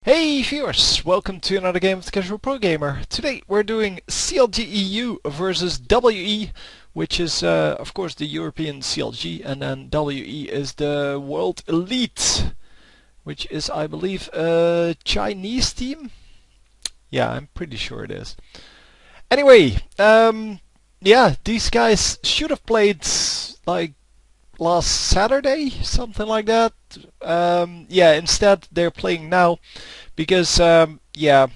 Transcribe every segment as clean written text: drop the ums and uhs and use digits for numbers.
Hey viewers, welcome to another game of the Casual Pro Gamer. Today we're doing CLG EU versus WE, which is of course the European CLG, and then WE is the World Elite, which is I believe a Chinese team. Yeah, I'm pretty sure it is. Anyway, yeah, these guys should have played like last Saturday, something like that. Yeah, instead they're playing now because yeah,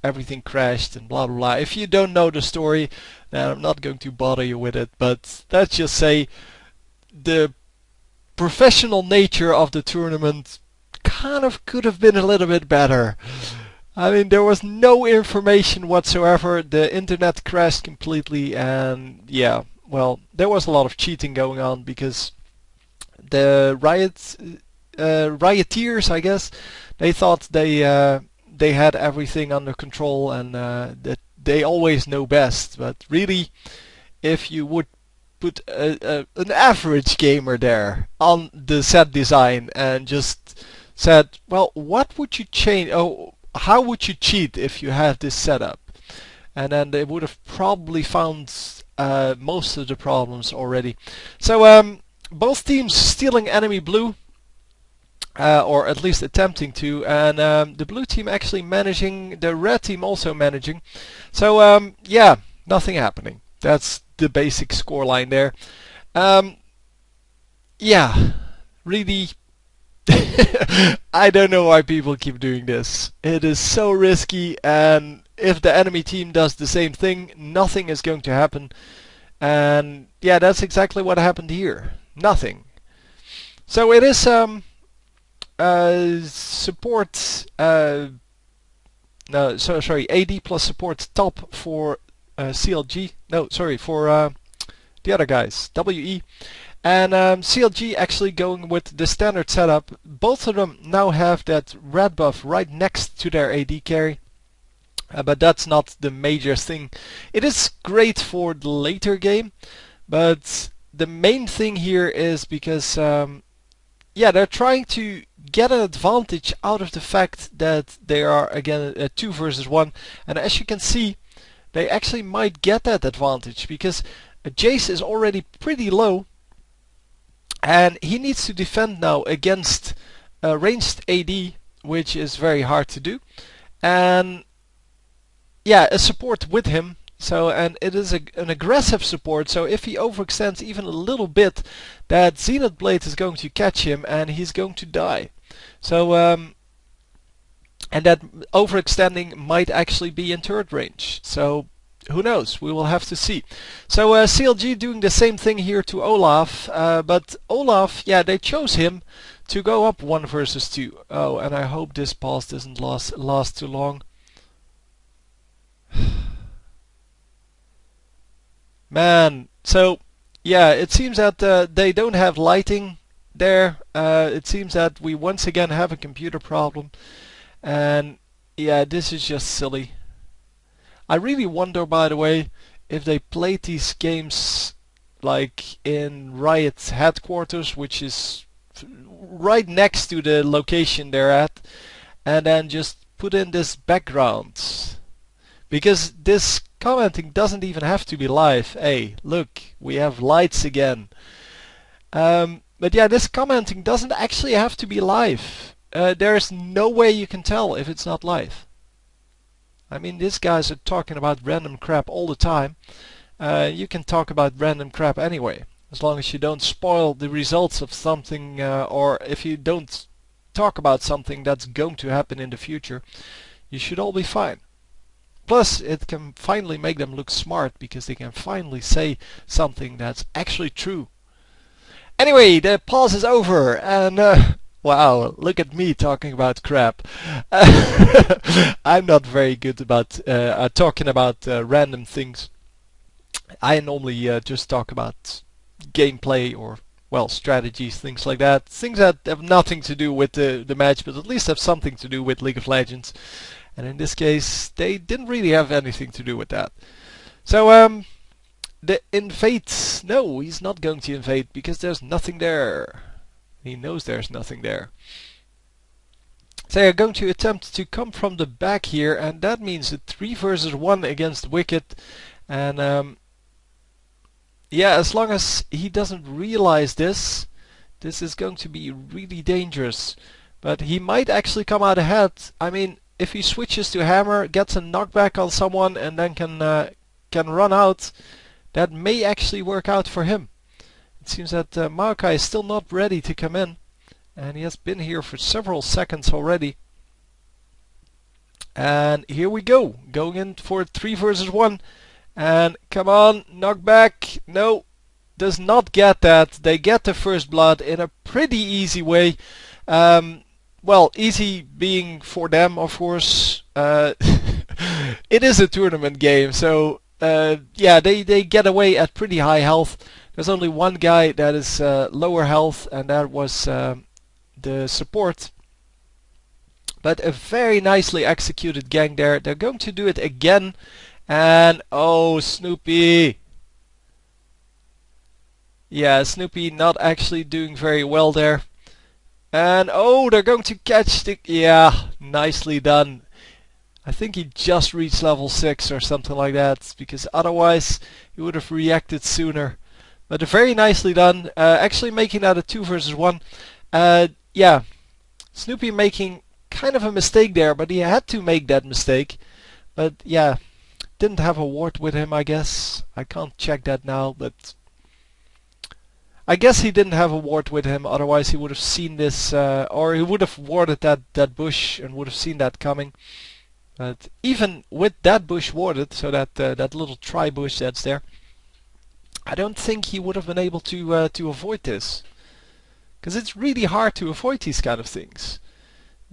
everything crashed and blah blah blah. If you don't know the story, then I'm not going to bother you with it, but let's just say the professional nature of the tournament kind of could have been a little bit better. I mean, there was no information whatsoever. The internet crashed completely, and yeah, well, there was a lot of cheating going on because the rioteers, I guess, they thought they had everything under control and that they always know best. But really, if you would put an average gamer there on the set design and just said, well, what would you change? Oh, how would you cheat if you have this setup? And then they would have probably found most of the problems already. So both teams stealing enemy blue, or at least attempting to, and the blue team actually managing, the red team also managing. So yeah, nothing happening. That's the basic scoreline there. Yeah, really, I don't know why people keep doing this. It is so risky, and if the enemy team does the same thing, nothing is going to happen. And yeah, that's exactly what happened here. Nothing. So it is support. No, sorry. AD plus support top for CLG. No, sorry, for the other guys, WE. And CLG actually going with the standard setup. Both of them now have that red buff right next to their AD carry. But that's not the major thing. It is great for the later game, but the main thing here is because yeah, they're trying to get an advantage out of the fact that they are again a 2 versus 1, and as you can see, they actually might get that advantage because Jace is already pretty low, and he needs to defend now against a ranged AD, which is very hard to do, and yeah, a support with him. So, and it is an aggressive support, so if he overextends even a little bit, that Zenith Blade is going to catch him and he's going to die. So, and that overextending might actually be in turret range. So, who knows? We will have to see. So, CLG doing the same thing here to Olaf, but Olaf, yeah, they chose him to go up 1 versus 2. Oh, and I hope this pause doesn't last too long. Man, so yeah, it seems that they don't have lighting there. It seems that we once again have a computer problem, and yeah, this is just silly. I really wonder, by the way, if they played these games like in Riot's headquarters, which is right next to the location they're at, and then just put in this background. Because this commenting doesn't even have to be live. Hey, look, we have lights again. But yeah, this commenting doesn't actually have to be live. There's no way you can tell if it's not live. I mean, these guys are talking about random crap all the time. You can talk about random crap anyway, as long as you don't spoil the results of something, or if you don't talk about something that's going to happen in the future, you should all be fine. Plus, it can finally make them look smart because they can finally say something that's actually true. Anyway, the pause is over, and wow, look at me talking about crap. I'm not very good about talking about random things. I normally just talk about gameplay or, well, strategies, things like that. Things that have nothing to do with the match, but at least have something to do with League of Legends. And in this case, they didn't really have anything to do with that. So, the invade, no, he's not going to invade because there's nothing there. He knows there's nothing there. They are going to attempt to come from the back here, and that means a 3 versus 1 against Wicked. And yeah, as long as he doesn't realize this, this is going to be really dangerous. But he might actually come out ahead. I mean, if he switches to hammer, gets a knockback on someone, and then can run out, that may actually work out for him. It seems that Maokai is still not ready to come in, and he has been here for several seconds already. And here we go, going in for 3 versus 1. And come on, knockback. No, does not get that. They get the first blood in a pretty easy way. Well, easy being for them, of course. It is a tournament game, so yeah, they get away at pretty high health. There's only one guy that is lower health, and that was the support. But a very nicely executed gang there. They're going to do it again. And oh, Snoopy. Yeah, Snoopy not actually doing very well there. And oh, they're going to catch the... Yeah, nicely done. I think he just reached level 6 or something like that, because otherwise he would have reacted sooner. But very nicely done. Actually making that a 2 versus 1. Yeah, Snoopy making kind of a mistake there, but he had to make that mistake. But yeah, didn't have a ward with him, I guess. I can't check that now, but I guess he didn't have a ward with him, otherwise he would have seen this, or he would have warded that bush and would have seen that coming. But even with that bush warded, so that that little tri-bush that's there, I don't think he would have been able to avoid this. Because it's really hard to avoid these kind of things.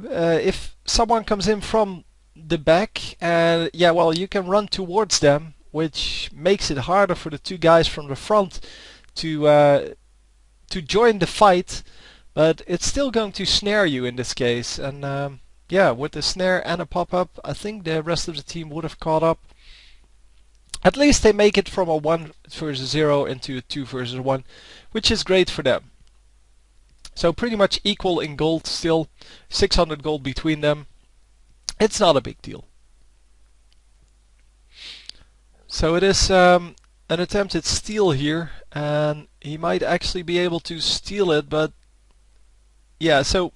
If someone comes in from the back, and yeah, well, you can run towards them, which makes it harder for the two guys from the front to join the fight, but it's still going to snare you in this case. And yeah, with the snare and a pop-up, I think the rest of the team would have caught up. At least they make it from a 1 versus 0 into a 2 versus 1, which is great for them. So pretty much equal in gold still, 600 gold between them. It's not a big deal. So it is an attempted steal here, and he might actually be able to steal it, but yeah, so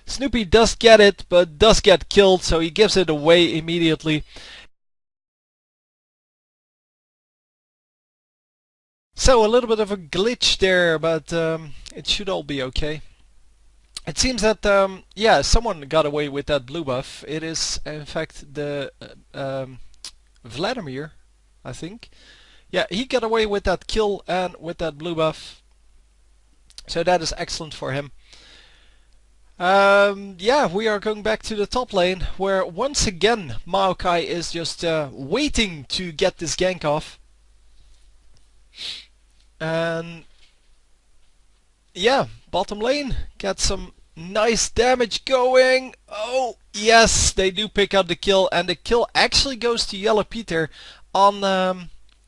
Snoopy does get it, but does get killed, so he gives it away immediately. So a little bit of a glitch there, but it should all be okay. It seems that yeah, someone got away with that blue buff. It is in fact the Vladimir, I think. Yeah, he got away with that kill and with that blue buff. So that is excellent for him. Yeah, we are going back to the top lane, where once again Maokai is just waiting to get this gank off. And yeah, bottom lane gets some nice damage going. Oh yes, they do pick up the kill, and the kill actually goes to Yellow Peter on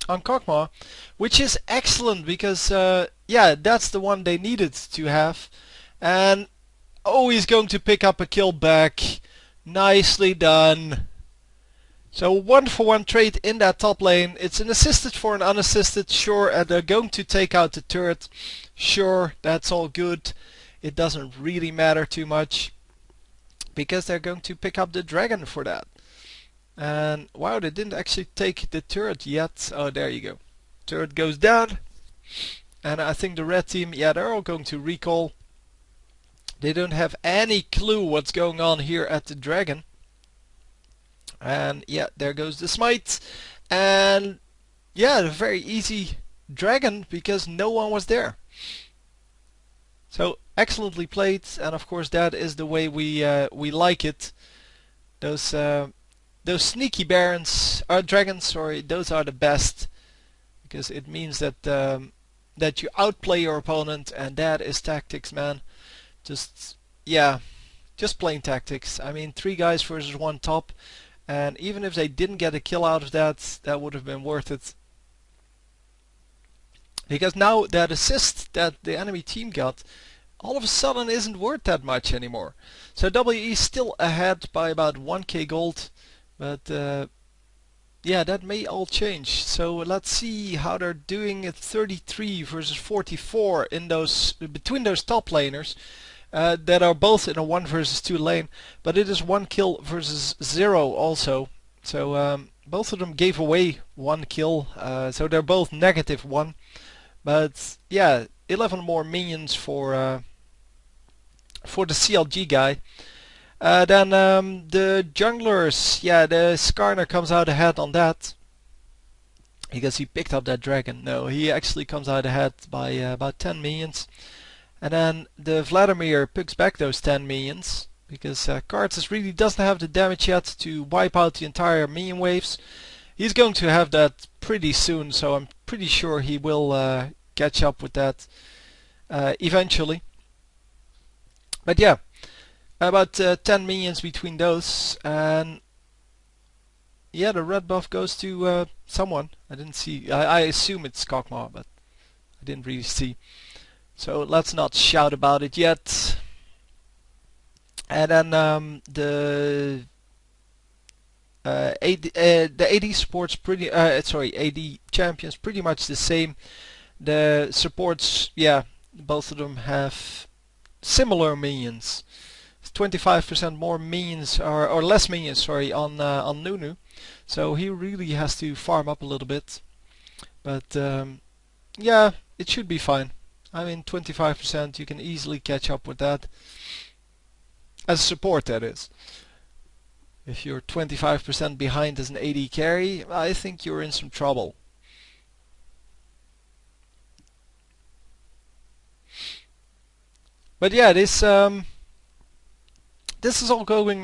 Kog'Maw, which is excellent because yeah, that's the one they needed to have. And oh, he's going to pick up a kill back. Nicely done. So 1-for-1 trade in that top lane. It's an assisted for an unassisted, sure, and they're going to take out the turret. Sure, that's all good. It doesn't really matter too much, because they're going to pick up the dragon for that. And wow, they didn't actually take the turret yet. Oh, there you go. Turret goes down. And I think the red team, yeah, they're all going to recall. They don't have any clue what's going on here at the dragon. And yeah, there goes the smite. And yeah, a very easy dragon because no one was there. So excellently played, and of course that is the way we like it. Those sneaky barons, or dragons, sorry, those are the best, because it means that that you outplay your opponent, and that is tactics, man. Just yeah, just plain tactics. I mean, 3 guys versus 1 top. And even if they didn't get a kill out of that, that would have been worth it. Because now that assist that the enemy team got all of a sudden isn't worth that much anymore. So WE still ahead by about 1k gold, but yeah, that may all change. So let's see how they're doing at 33 versus 44 in those between those top laners that are both in a 1 versus 2 lane, but it is 1 kill versus 0 also. So both of them gave away 1 kill, so they're both -1. But yeah, 11 more minions for the CLG guy. Then the junglers, yeah, the Skarner comes out ahead on that. Because he picked up that dragon. No, he actually comes out ahead by about 10 minions. And then the Vladimir picks back those 10 minions. Because Kartus really doesn't have the damage yet to wipe out the entire minion waves. He's going to have that pretty soon, so I'm pretty sure he will catch up with that eventually. But yeah, about 10 minions between those, and yeah, the red buff goes to someone. I didn't see. I assume it's Kog'Maw, but I didn't really see. So let's not shout about it yet. And then the AD supports pretty. AD champions pretty much the same. The supports, yeah, both of them have similar minions. 25% more minions or less minions, sorry, on Nunu. So he really has to farm up a little bit. But yeah, it should be fine. I mean, 25%, you can easily catch up with that. As a support, that is. If you're 25% behind as an AD carry, I think you're in some trouble. But yeah, this is all going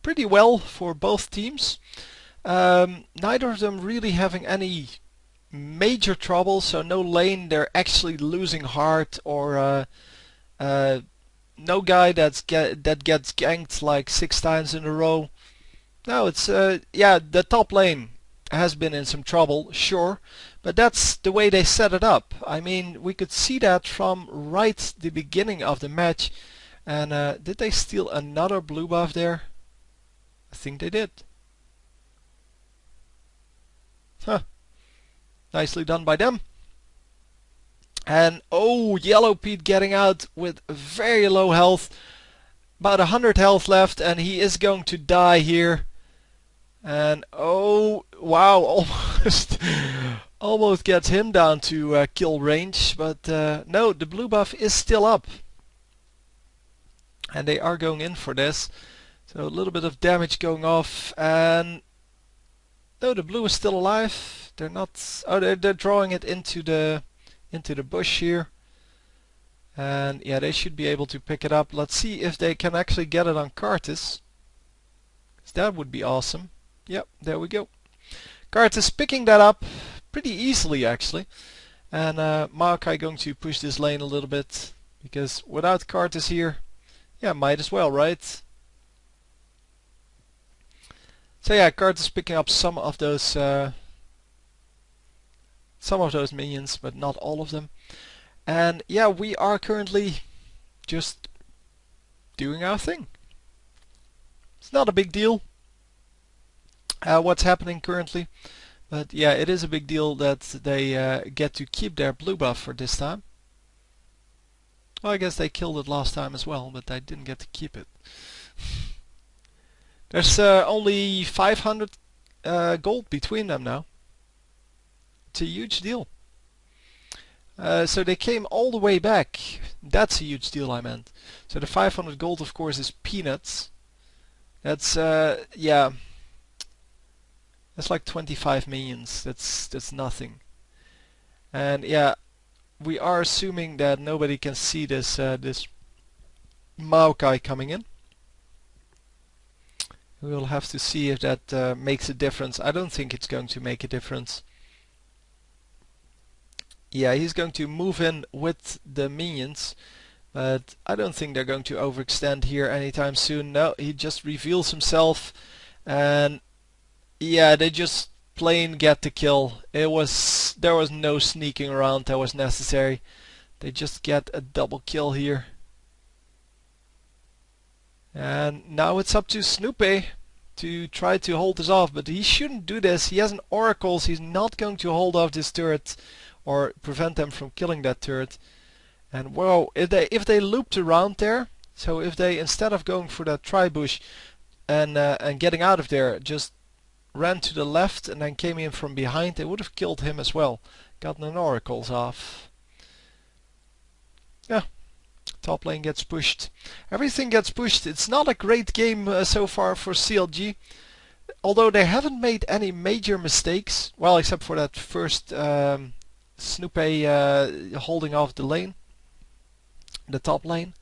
pretty well for both teams. Neither of them really having any major trouble, so no lane they're actually losing hard, or no guy that gets ganked like 6 times in a row. No, it's yeah, the top lane has been in some trouble, sure, but that's the way they set it up. I mean, we could see that from right the beginning of the match. And did they steal another blue buff there? I think they did. Huh. Nicely done by them. And oh, Yellow Pete getting out with very low health. About 100 health left, and he is going to die here. And oh, wow, almost gets him down to kill range. But no, the blue buff is still up. And they are going in for this. So a little bit of damage going off, and no, the blue is still alive. They're not. Oh, they're drawing it into the bush here. And yeah, they should be able to pick it up. Let's see if they can actually get it on Kartus. That would be awesome. Yep, there we go. Kartus picking that up pretty easily actually. And Maokai going to push this lane a little bit, because without Kartus here, yeah, might as well, right? So yeah, Kartus picking up some of those minions, but not all of them. And yeah, we are currently just doing our thing. It's not a big deal what's happening currently, but yeah, it is a big deal that they get to keep their blue buff for this time. Well, I guess they killed it last time as well, but they didn't get to keep it. There's only 500 gold between them now. It's a huge deal. So they came all the way back. That's a huge deal, I meant. So the 500 gold, of course, is peanuts. That's yeah. That's like 25 minions. That's nothing. And yeah, we are assuming that nobody can see this this Maokai coming in. We will have to see if that makes a difference. I don't think it's going to make a difference. Yeah, he's going to move in with the minions, but I don't think they're going to overextend here anytime soon. No, he just reveals himself, and yeah, they just plain get the kill. There was no sneaking around that was necessary. they just get a double kill here. And now it's up to Snoopy to try to hold this off, but he shouldn't do this. He has an oracles. He's not going to hold off this turret or prevent them from killing that turret. And whoa, if they looped around there, so if they, instead of going for that tri-bush and getting out of there, just ran to the left and then came in from behind, they would have killed him as well. Gotten an oracles off. Yeah, top lane gets pushed. Everything gets pushed. It's not a great game so far for CLG. Although they haven't made any major mistakes. Well, except for that first Snoopy holding off the lane. The top lane.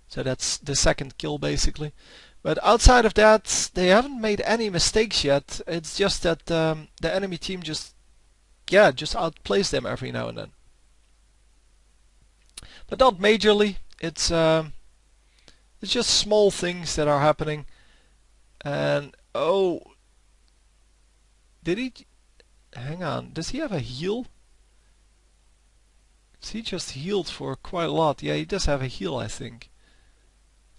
So that's the second kill basically. But outside of that, they haven't made any mistakes yet. It's just that the enemy team just outplays them every now and then. But not majorly. It's just small things that are happening. And oh, did he? Hang on. Does he have a heal? He just healed for quite a lot. Yeah, he does have a heal, I think.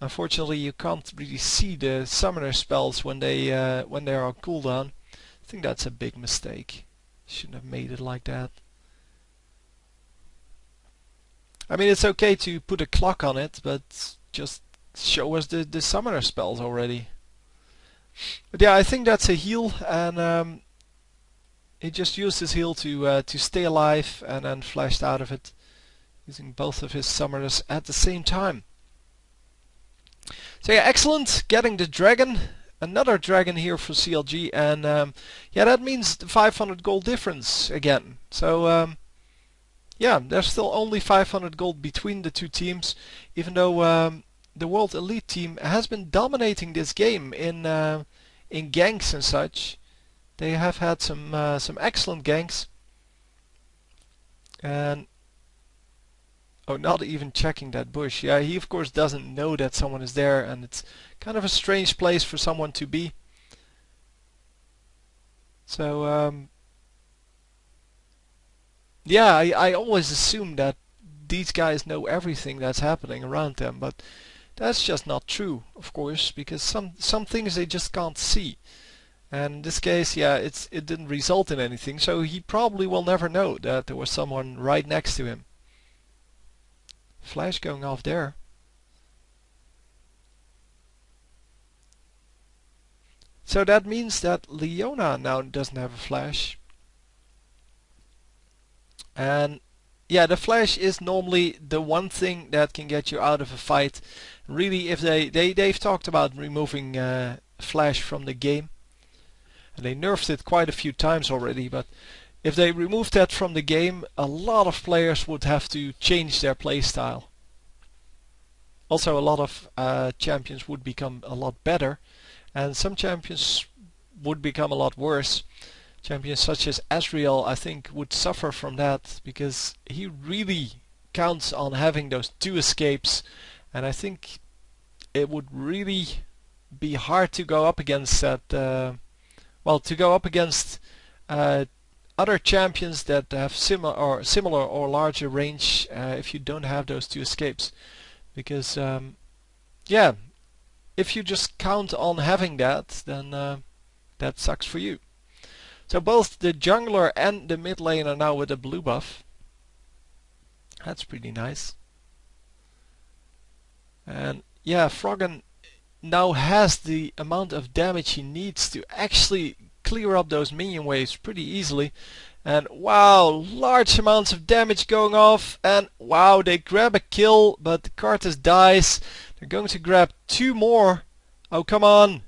Unfortunately, you can't really see the summoner spells when they are on cooldown. I think that's a big mistake. Shouldn't have made it like that. I mean, it's okay to put a clock on it, but just show us the summoner spells already. But yeah, I think that's a heal, and he just used his heal to stay alive, and then flashed out of it, using both of his summoners at the same time. So yeah, excellent, getting the dragon, another dragon here for CLG, and yeah, that means the 500 gold difference again. So yeah, there's still only 500 gold between the two teams, even though the World Elite team has been dominating this game in ganks and such. They have had some excellent ganks, and oh, not even checking that bush. Yeah, he of course doesn't know that someone is there, and it's kind of a strange place for someone to be. So yeah, I always assume that these guys know everything that's happening around them, but that's just not true, of course, because some things they just can't see. And in this case, yeah, it didn't result in anything, so he probably will never know that there was someone right next to him. Flash going off there. So that means that Leona now doesn't have a flash. And yeah, the flash is normally the one thing that can get you out of a fight. Really, if they've talked about removing flash from the game, and they nerfed it quite a few times already, but if they removed that from the game, a lot of players would have to change their playstyle. Also, a lot of champions would become a lot better, and some champions would become a lot worse. Champions such as Azrael, I think, would suffer from that, because he really counts on having those 2 escapes, and I think it would really be hard to go up against that. Well, to go up against other champions that have similar or larger range if you don't have those 2 escapes, because yeah, if you just count on having that, then that sucks for you. So both the jungler and the mid lane are now with a blue buff. That's pretty nice. And yeah, Froggen now has the amount of damage he needs to actually clear up those minion waves pretty easily. And wow, large amounts of damage going off, and wow, they grab a kill, but the Karthus dies. They're going to grab 2 more. Oh, come on.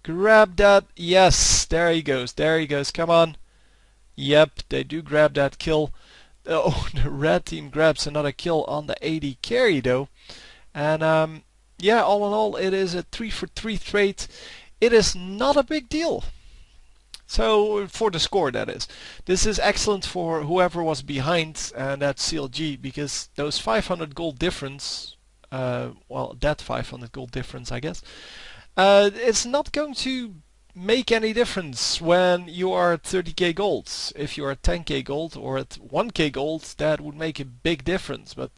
Grab that. Yes, there he goes. There he goes. Come on. Yep, they do grab that kill. Oh, the red team grabs another kill on the AD carry though. And yeah, all in all, it is a 3-for-3 trade. It is not a big deal. So, for the score, that is. This is excellent for whoever was behind, and that's CLG, because those 500 gold difference, well, that 500 gold difference, I guess, it's not going to make any difference when you are at 30k gold. If you are at 10k gold or at 1k gold, that would make a big difference. But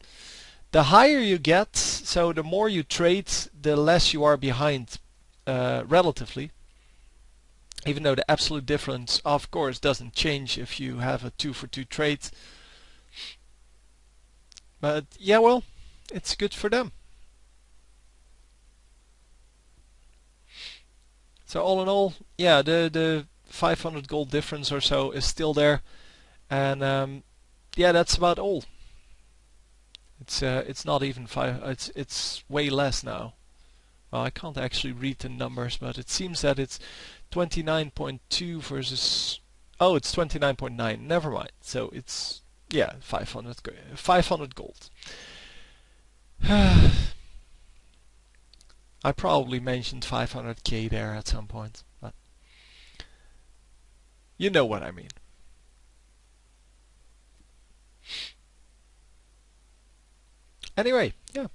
the higher you get, so the more you trade, the less you are behind relatively. Even though the absolute difference, of course, doesn't change if you have a 2-for-2 trade. But yeah, well, it's good for them. So all in all, yeah, the 500 gold difference or so is still there, and yeah, that's about all. It's not even five. It's way less now. Well, I can't actually read the numbers, but it seems that it's 29.2 versus. Oh, it's 29.9. Never mind. So it's yeah, 500 gold. I probably mentioned 500k there at some point, but you know what I mean. Anyway, yeah,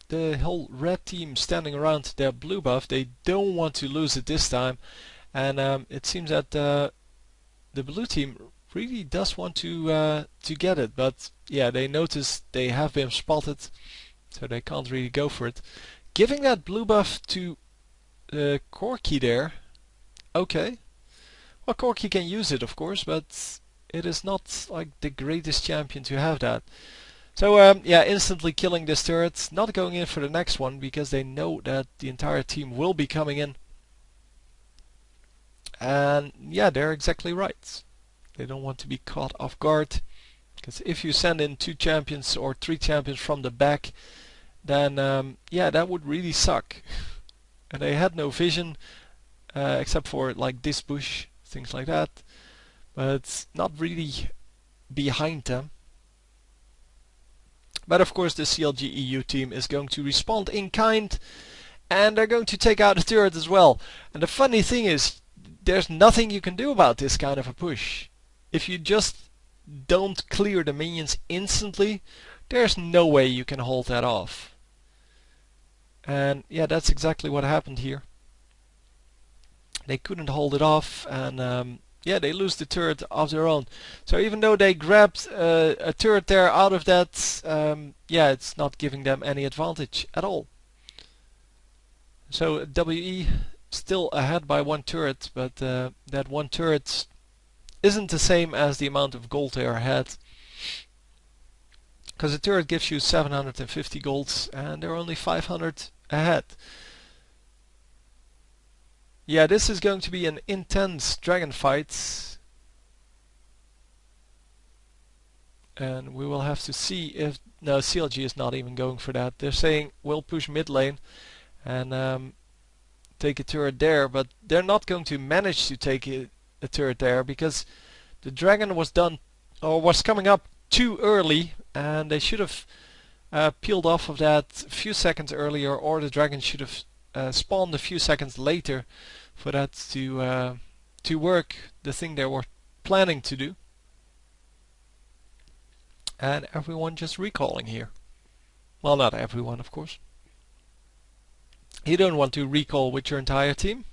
the whole red team standing around their blue buff, they don't want to lose it this time, and it seems that the blue team really does want to get it, but yeah, they notice they have been spotted, so they can't really go for it. Giving that blue buff to Corki there, okay. Well, Corki can use it, of course, but it is not like the greatest champion to have that. So yeah, instantly killing this turret, not going in for the next one because they know that the entire team will be coming in. And yeah, they're exactly right. They don't want to be caught off guard, because if you send in 2 champions or 3 champions from the back, then yeah, that would really suck. And they had no vision except for like this bush, things like that, but not really behind them. But of course the CLG EU team is going to respond in kind, and they're going to take out the turret as well. And the funny thing is, there's nothing you can do about this kind of a push. If you just don't clear the minions instantly, there's no way you can hold that off. And yeah, that's exactly what happened here. They couldn't hold it off, and yeah, they lose the turret of their own. So even though they grabbed a turret there out of that, yeah, it's not giving them any advantage at all. So WE still ahead by 1 turret, but that 1 turret isn't the same as the amount of gold they are ahead. Because the turret gives you 750 golds and they're only 500 ahead. Yeah, this is going to be an intense dragon fight. And we will have to see if... No, CLG is not even going for that. They're saying we'll push mid lane and take a turret there, but they're not going to manage to take a turret there because the dragon was done or was coming up too early, and they should have peeled off of that a few seconds earlier, or the dragon should have spawned a few seconds later for that to work, the thing they were planning to do. And everyone just recalling here. Well, not everyone, of course. You don't want to recall with your entire team.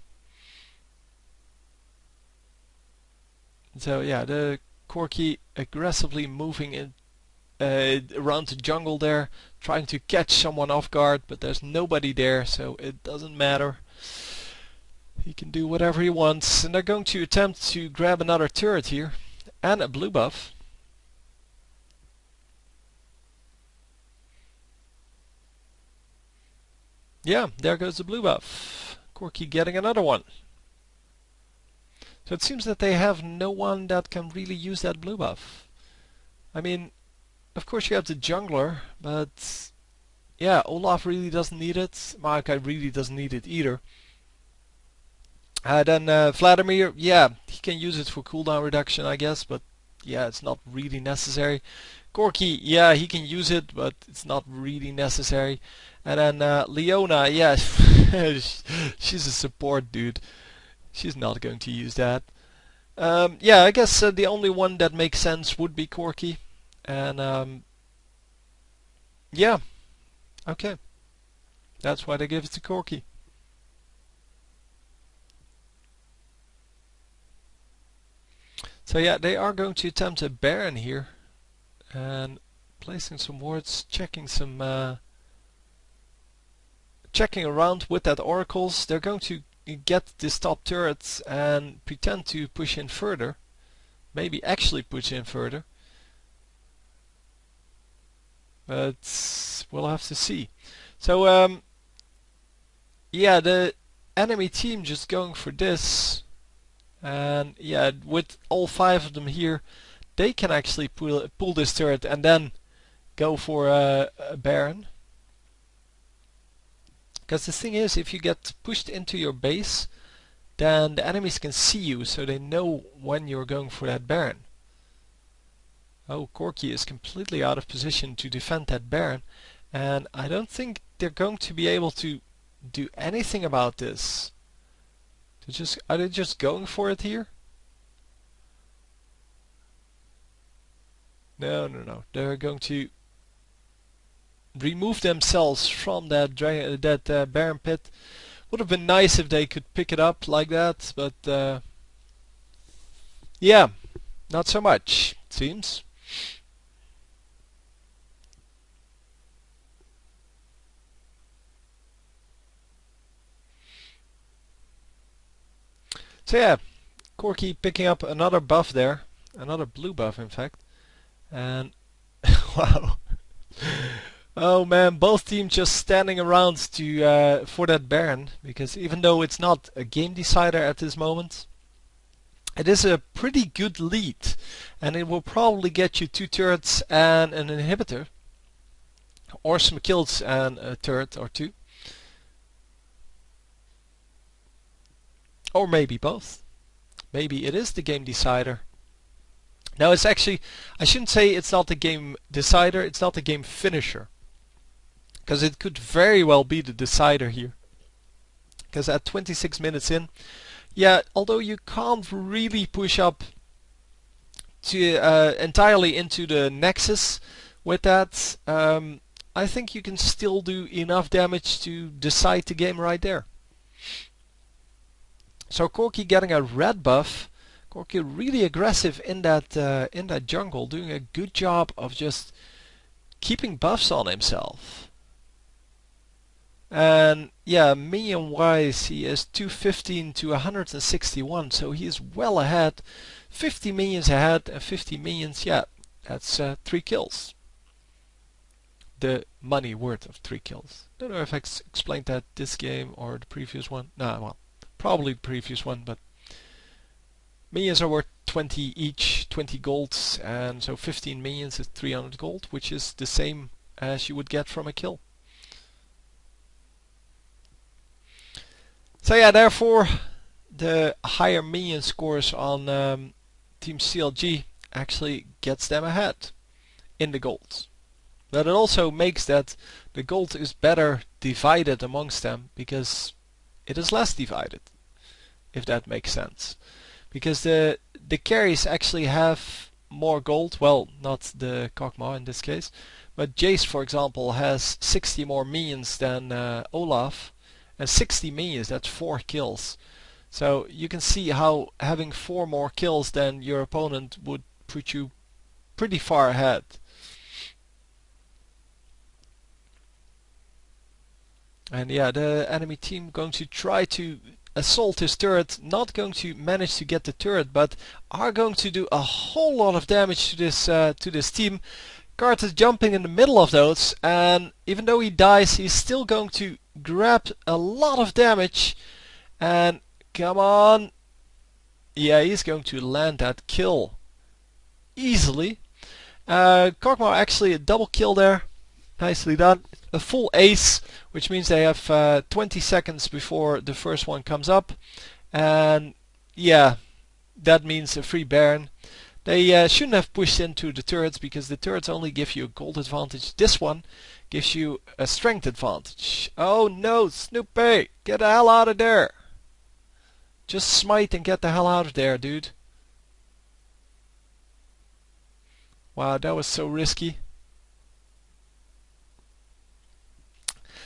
So yeah, the Corki aggressively moving in around the jungle there, trying to catch someone off guard, but there's nobody there, so it doesn't matter. He can do whatever he wants, and they're going to attempt to grab another turret here and a blue buff. Yeah, there goes the blue buff. Corki getting another one. So it seems that they have no one that can really use that blue buff. I mean, of course you have the jungler, but yeah, Olaf really doesn't need it. Maokai really doesn't need it either. Then Vladimir, yeah, he can use it for cooldown reduction, I guess, but yeah, it's not really necessary. Corki, yeah, he can use it, but it's not really necessary. And then Leona, yeah, she's a support dude. She's not going to use that. Yeah, I guess the only one that makes sense would be Corki. And yeah, okay. That's why they give it to Corki. So yeah, they are going to attempt a Baron here, and placing some wards, checking around with that oracles. They're going to get this top turret and pretend to push in further. Maybe actually push in further. But we'll have to see. So yeah, the enemy team just going for this. And yeah, with all 5 of them here, they can actually pull this turret and then go for a Baron. Because the thing is, if you get pushed into your base, then the enemies can see you, so they know when you're going for that Baron. Oh, Corki is completely out of position to defend that Baron, and I don't think they're going to be able to do anything about this. Are they just going for it here? No. They're going to remove themselves from that Baron pit. Would have been nice if they could pick it up like that, but yeah, not so much, it seems. So yeah, Corki picking up another buff there, another blue buff in fact, and wow. Oh man, both teams just standing around to for that Baron, because even though it's not a game decider at this moment, it is a pretty good lead, and it will probably get you 2 turrets and an inhibitor, or some kills and a turret or 2, or maybe both. Maybe it is the game decider. Now it's actually, I shouldn't say it's not the game decider, it's not the game finisher. Because it could very well be the decider here. Because at 26 minutes in, yeah, although you can't really push up to entirely into the Nexus with that, I think you can still do enough damage to decide the game right there. So Corki getting a red buff. Corki really aggressive in that jungle, doing a good job of just keeping buffs on himself. And yeah, minion wise he is 215 to 161, so he is well ahead. 50 minions ahead, and 50 minions, yeah, that's 3 kills. The money worth of 3 kills. Don't know if I explained that this game or the previous one. Nah, well, probably the previous one, but minions are worth 20 each, 20 golds, and so 15 minions is 300 gold, which is the same as you would get from a kill. So yeah, therefore the higher minion scores on Team CLG actually gets them ahead in the gold. But it also makes that the gold is better divided amongst them, because it is less divided, if that makes sense. Because the carries actually have more gold, well, not the Kog'Maw in this case, but Jace for example has 60 more minions than Olaf, and 60 minions, that's 4 kills. So you can see how having 4 more kills than your opponent would put you pretty far ahead. And yeah, the enemy team going to try to assault his turret, not going to manage to get the turret, but are going to do a whole lot of damage to this team. Kart is jumping in the middle of those, and even though he dies, he's still going to grab a lot of damage. And come on, yeah, he's going to land that kill easily. Kog'Maw actually a double kill there, nicely done. A full ace, which means they have 20 seconds before the first one comes up, and yeah, that means a free Baron. They shouldn't have pushed into the turrets, because the turrets only give you a gold advantage. This one gives you a strength advantage. Oh no, Snoopy! Get the hell out of there! Just smite and get the hell out of there, dude. Wow, that was so risky.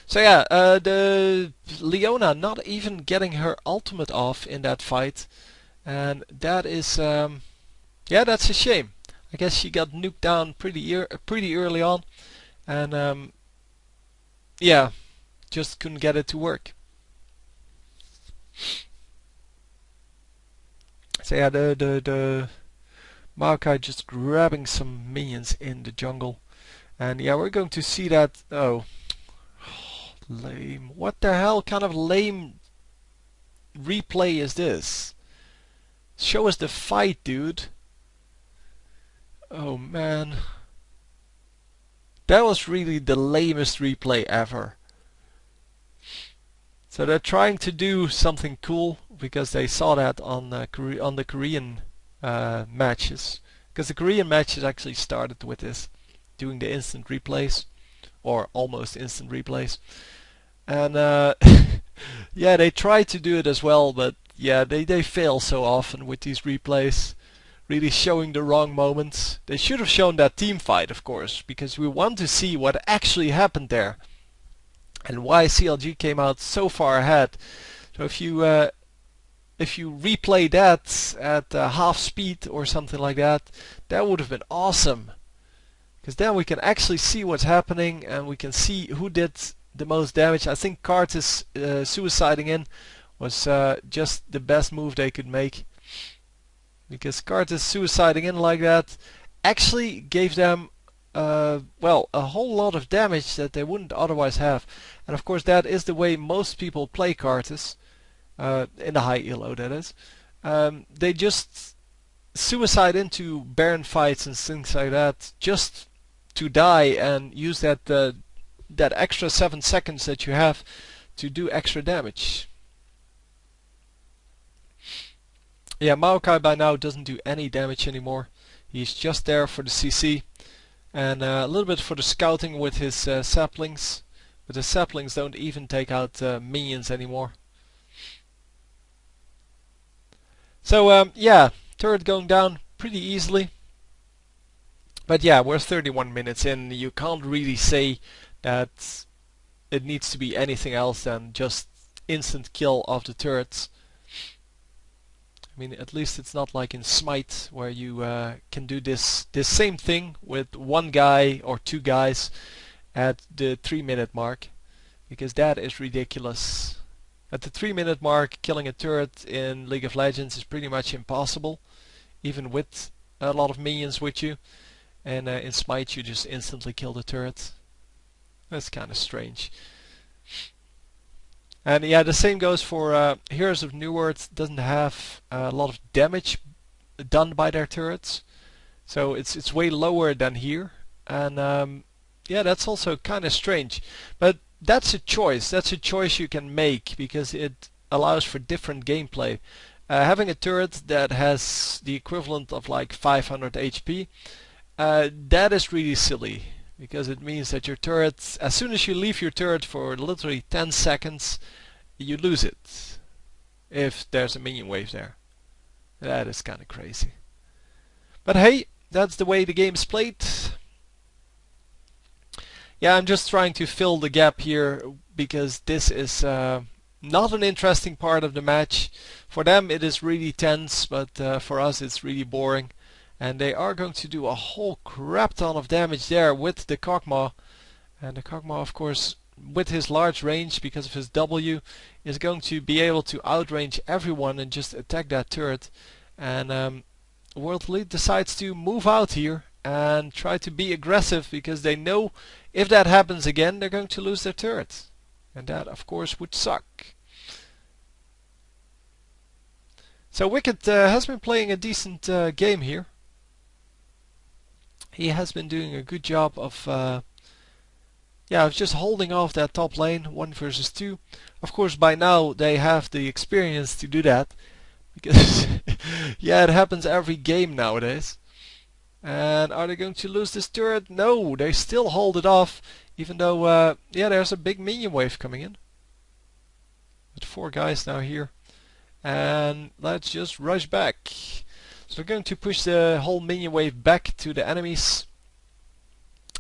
So yeah, the Leona not even getting her ultimate off in that fight, and that is Yeah, that's a shame. I guess she got nuked down pretty early on, and yeah, just couldn't get it to work. So yeah, the Maokai just grabbing some minions in the jungle, and yeah, we're going to see that. Oh, lame! What the hell kind of lame replay is this? Show us the fight, dude. Oh man, that was really the lamest replay ever. So they're trying to do something cool because they saw that on on the Korean matches. Because the Korean matches actually started with this, doing the instant replays or almost instant replays, and yeah, they try to do it as well, but yeah, they fail so often with these replays. Really showing the wrong moments. They should have shown that team fight, of course, because we want to see what actually happened there and why CLG came out so far ahead. So if you replay that at half speed or something like that, that would have been awesome. Because then we can actually see what's happening and we can see who did the most damage. I think Cartus suiciding in was just the best move they could make. Because Cartus suiciding in like that actually gave them well, a whole lot of damage that they wouldn't otherwise have. And of course that is the way most people play Cartus, in the high elo that is. They just suicide into Baron fights and things like that just to die and use that extra 7 seconds that you have to do extra damage. Yeah, Maokai by now doesn't do any damage anymore. He's just there for the CC and a little bit for the scouting with his saplings. But the saplings don't even take out minions anymore. So yeah, turret going down pretty easily. But yeah, we're 31 minutes in. You can't really say that it needs to be anything else than just instant kill of the turrets. I mean, at least it's not like in Smite where you can do this same thing with one guy or two guys at the 3-minute mark, because that is ridiculous. At the 3-minute mark, killing a turret in League of Legends is pretty much impossible, even with a lot of minions with you. And in Smite, you just instantly kill the turret. That's kind of strange. And yeah, the same goes for Heroes of New World. Doesn't have a lot of damage done by their turrets, so it's way lower than here. And yeah, that's also kind of strange. But that's a choice. That's a choice you can make because it allows for different gameplay. Having a turret that has the equivalent of like 500 HP, that is really silly. Because it means that your turret, as soon as you leave your turret for literally 10 seconds, you lose it. If there's a minion wave there. That is kind of crazy. But hey, that's the way the game's played. Yeah, I'm just trying to fill the gap here because this is not an interesting part of the match. For them it is really tense, but for us it's really boring. And they are going to do a whole crap ton of damage there with the Kog'Maw. And the Kog'Maw, of course, with his large range, because of his W, is going to be able to outrange everyone and just attack that turret. And World Elite decides to move out here and try to be aggressive, because they know if that happens again, they're going to lose their turret. And that, of course, would suck. So Wicked has been playing a decent game here. He has been doing a good job of yeah, just holding off that top lane 1 versus 2. Of course, by now they have the experience to do that, because yeah, it happens every game nowadays. And are they going to lose this turret? No, they still hold it off, even though yeah, there's a big minion wave coming in. With 4 guys now here, and let's just rush back. So they're going to push the whole minion wave back to the enemies.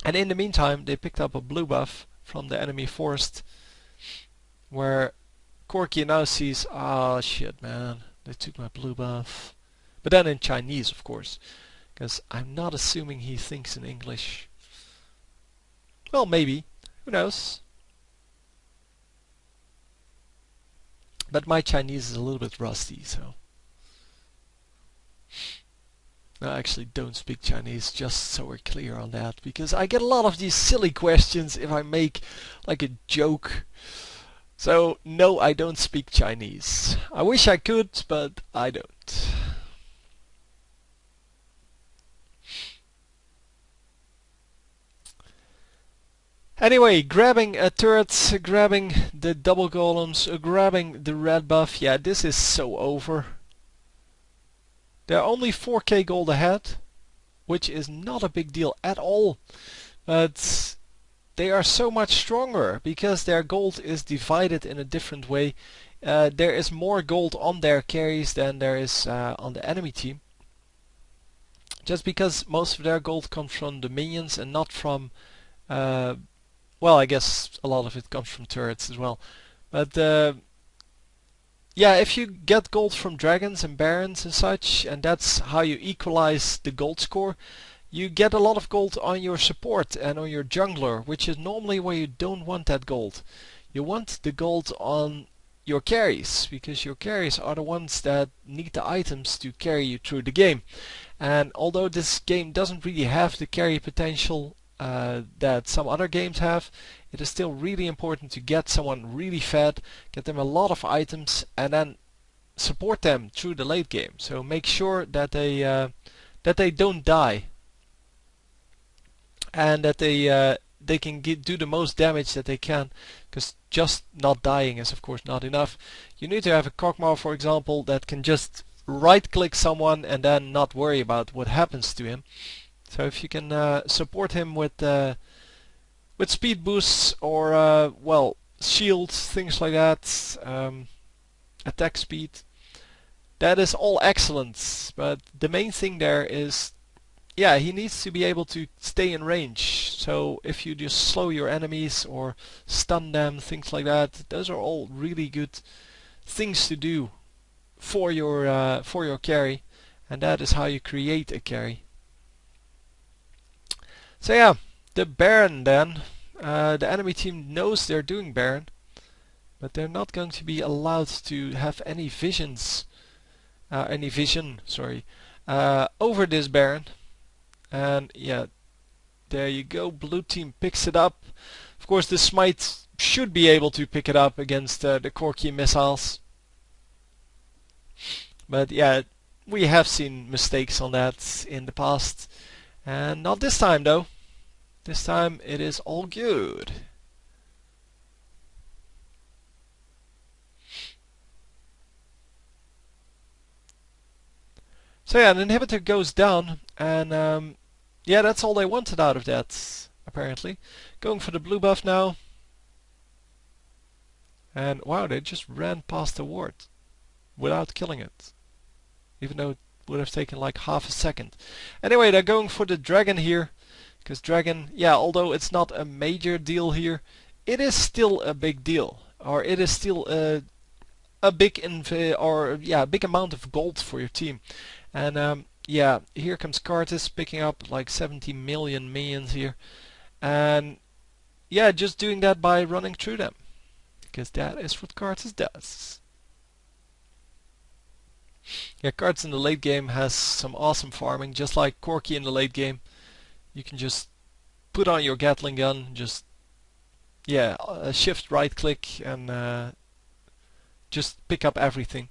And in the meantime, they picked up a blue buff from the enemy forest, where Corki now sees, oh shit man, they took my blue buff. But then in Chinese, of course, because I'm not assuming he thinks in English. Well, maybe. Who knows? But my Chinese is a little bit rusty, so. No, I actually don't speak Chinese, just so we're clear on that, because I get a lot of these silly questions if I make like a joke. So, no, I don't speak Chinese. I wish I could, but I don't. Anyway, grabbing a turret, grabbing the double golems, grabbing the red buff, yeah, this is so over. They're only 4k gold ahead, which is not a big deal at all, but they are so much stronger because their gold is divided in a different way. There is more gold on their carries than there is on the enemy team. Just because most of their gold comes from the minions and not from, well, I guess a lot of it comes from turrets as well. But yeah, if you get gold from dragons and barons and such, and that's how you equalize the gold score, you get a lot of gold on your support and on your jungler, which is normally where you don't want that gold. You want the gold on your carries, because your carries are the ones that need the items to carry you through the game. And although this game doesn't really have the carry potential that some other games have, it is still really important to get someone really fed, get them a lot of items, and then support them through the late game. So make sure that they don't die, and that they can do the most damage that they can, because just not dying is of course not enough. You need to have a Kog'Maw, for example, that can just right click someone and then not worry about what happens to him. So if you can support him with speed boosts or well, shields, things like that, attack speed, that is all excellent. But the main thing there is, yeah, he needs to be able to stay in range. So if you just slow your enemies or stun them, things like that, those are all really good things to do for your carry, and that is how you create a carry. So yeah, the Baron then. The enemy team knows they're doing Baron, but they're not going to be allowed to have any vision, sorry, over this Baron. And yeah, there you go. Blue team picks it up. Of course, the Smite should be able to pick it up against the Corki missiles. But yeah, we have seen mistakes on that in the past, and not this time though. This time it is all good. So yeah, an inhibitor goes down, and yeah, that's all they wanted out of that, apparently. Going for the blue buff now. And wow, they just ran past the ward without killing it, even though it would have taken like half a second. Anyway, they're going for the dragon here, because dragon, yeah, although it's not a major deal here, it is still a big deal, or it is still a big big amount of gold for your team. And yeah, here comes Karthus picking up like 70 million minions here, and yeah, just doing that by running through them, because that is what Karthus does. Yeah, Karthus in the late game has some awesome farming, just like Corki in the late game. You can just put on your Gatling gun, just yeah, shift right click and just pick up everything.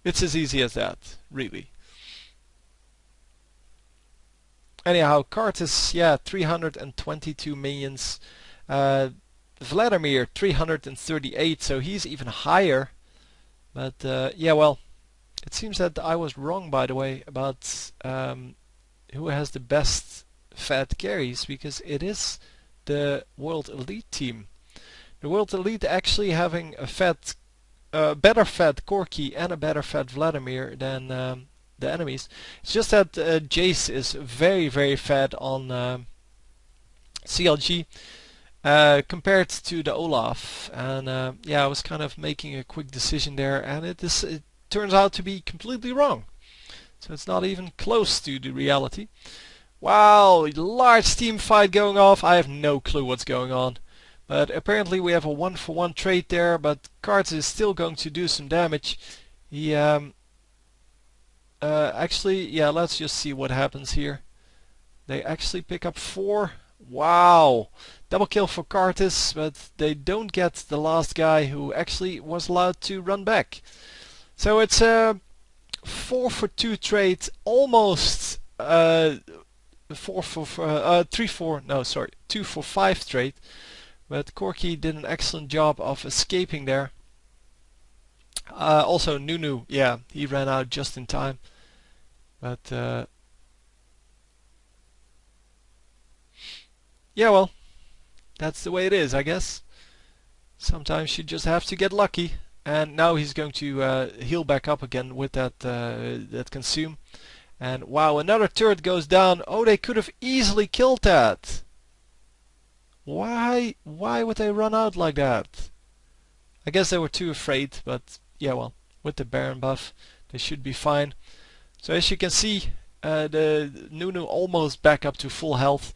It's as easy as that, really. Anyhow, Karthus, yeah, 322 minions. Vladimir, 338, so he's even higher. But yeah, well, it seems that I was wrong, by the way, about who has the best fed carries, because it is the World Elite team. The World Elite actually having a better fed Corki and a better fed Vladimir than the enemies. It's just that Jace is very, very fed on CLG compared to the Olaf. And yeah, I was kind of making a quick decision there, and turns out to be completely wrong. So it's not even close to the reality. Wow, large team fight going off. I have no clue what's going on. But apparently we have a 1-for-1 trade there, but Cards is still going to do some damage. He actually, yeah, let's just see what happens here. They actually pick up 4. Wow! Double kill for Cartis, but they don't get the last guy who actually was allowed to run back. So it's a 4-for-2 trade, almost 2-for-5 trade. But Corky did an excellent job of escaping there. Also Nunu, yeah, he ran out just in time. But yeah, well, that's the way it is, I guess. Sometimes you just have to get lucky. And now he's going to heal back up again with that consume. And wow, another turret goes down. Oh, they could have easily killed that. Why would they run out like that? I guess they were too afraid, but yeah, well, with the Baron buff, they should be fine. So as you can see, the Nunu almost back up to full health,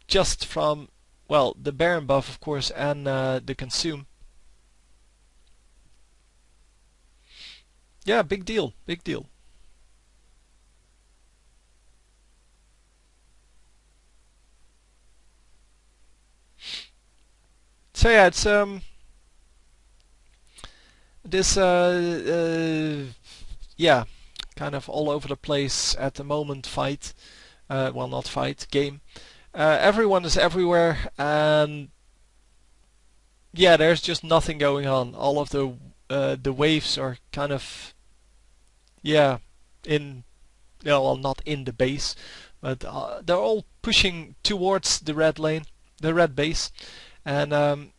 just from, well, the Baron buff, of course, and the consume. Yeah, big deal, big deal. So yeah, it's this yeah, kind of all over the place at the moment fight. Well, not fight, game. Everyone is everywhere, and yeah, there's just nothing going on. All of the waves are kind of, yeah, in, yeah, well, not in the base, but they're all pushing towards the red lane, the red base. And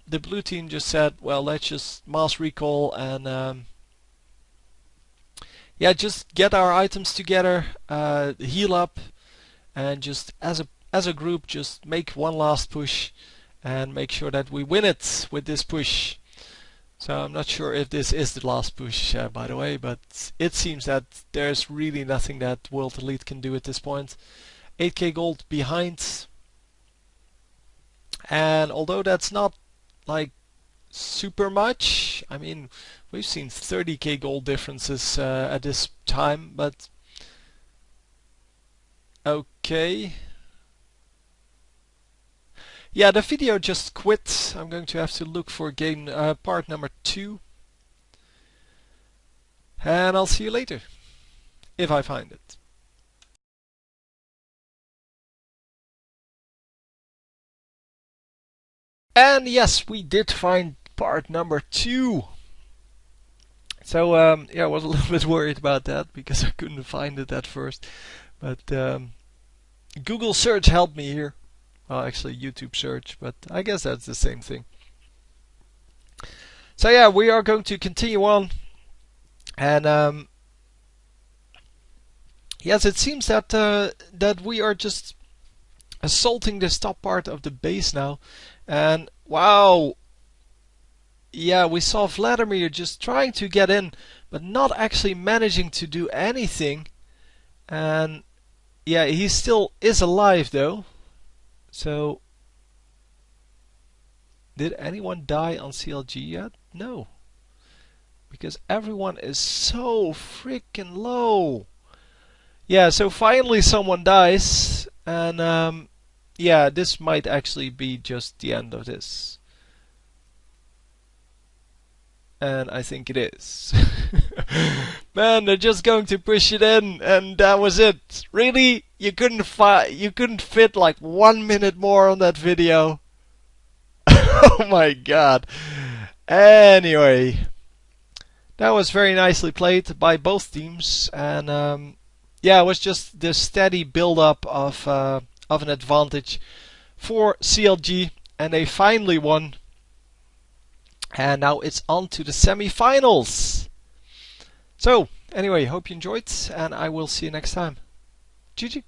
the blue team just said, well, let's just mass recall and yeah, just get our items together, heal up, and just as a group, just make one last push and make sure that we win it with this push. So I'm not sure if this is the last push, by the way, but it seems that there's really nothing that World Elite can do at this point. 8k gold behind. And although that's not like super much, I mean, we've seen 30k gold differences at this time, but okay. Yeah, the video just quit. I'm going to have to look for game part number 2. And I'll see you later, if I find it. And yes, we did find part number 2. So yeah, I was a little bit worried about that because I couldn't find it at first. But Google search helped me here. Well, actually YouTube search, but I guess that's the same thing. So yeah, we are going to continue on. And yes, it seems that that we are just assaulting this top part of the base now. And wow, yeah, we saw Vladimir just trying to get in, but not actually managing to do anything. And yeah, he still is alive though. So, did anyone die on CLG yet? No. Because everyone is so freaking low. Yeah, so finally someone dies. And yeah, this might actually be just the end of this. And I think it is. Man, they're just going to push it in, and that was it. Really? You couldn't fit like 1 minute more on that video. Oh my god. Anyway, that was very nicely played by both teams, and yeah, it was just the steady build-up of an advantage for CLG, and they finally won. And now it's on to the semi-finals. So, anyway, hope you enjoyed, and I will see you next time. GG.